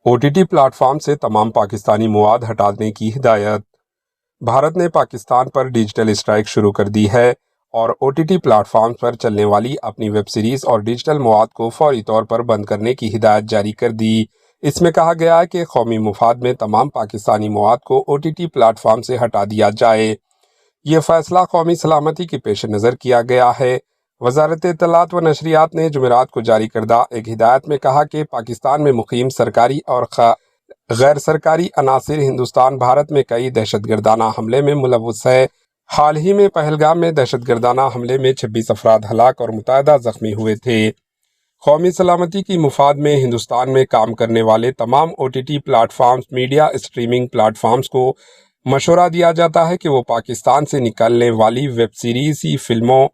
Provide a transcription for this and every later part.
OTT platform से तमाम पाकिस्तानी मवाद हटाने की हिदायत। भारत ने पाकिस्तान पर डिजिटल स्ट्राइक शुरू कर दी है और OTT प्लेटफॉर्म पर चलने वाली अपनी वेब सीरीज और डिजिटल मवाद को फौरी तौर पर बंद करने की हिदायत जारी कर दी। इसमें कहा गया है कि कौमी मुफाद में तमाम पाकिस्तानी मवाद को OTT प्लेटफॉर्म से हटा दिया जाए। ये फैसला कौमी सलामती के पेश नज़र किया गया है। वजारत इत्तलात व नशरियात ने जुमेरात को जारी करदा एक हिदायत में कहा कि पाकिस्तान में मुकीम सरकारी और गैर सरकारी अनासिर हिंदुस्तान भारत में कई दहशतगर्दाना हमले में मुलव्वस है। हाल ही में पहलगाम में दहशतगर्दाना हमले में 26 अफराद हलाक और मुतअद्दिद जख्मी हुए थे। कौमी सलामती की मुफाद में हिंदुस्तान में काम करने वाले तमाम OTT platforms, media streaming platforms को मशवरा दिया जाता है कि वो पाकिस्तान से निकलने वाली वेब सीरीज, फिल्मों,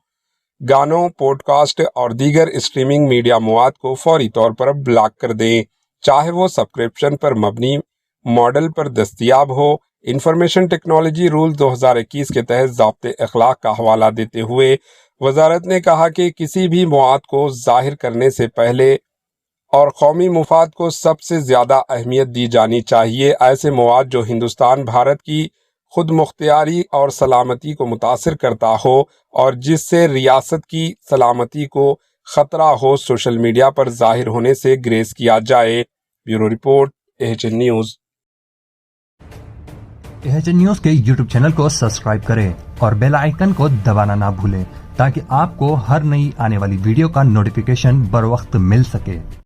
गानों, पॉडकास्ट और दीगर स्ट्रीमिंग मीडिया मवाद को फौरी तौर पर ब्लॉक कर दें, चाहे वो सब्सक्रिप्शन पर मबनी मॉडल पर दस्तयाब हो। इंफॉर्मेशन टेक्नोलॉजी रूल 2021 के तहत ज़ाब्ते अखलाक का हवाला देते हुए वजारत ने कहा कि किसी भी मवाद को ज़ाहिर करने से पहले और कौमी मुफाद को सबसे ज़्यादा अहमियत दी जानी चाहिए। ऐसे मवाद जो हिंदुस्तान भारत की खुद मुख्तियारी और सलामती को मुतासिर करता हो और जिससे रियासत की सलामती को ख़तरा हो, सोशल मीडिया पर ज़ाहिर होने से ग्रेस किया जाए। Bureau report, AHN news. AHN news के YouTube चैनल को सब्सक्राइब करें और बेल आइकन को दबाना ना भूलें ताकि आपको हर नई आने वाली वीडियो का नोटिफिकेशन बर वक्त मिल सके।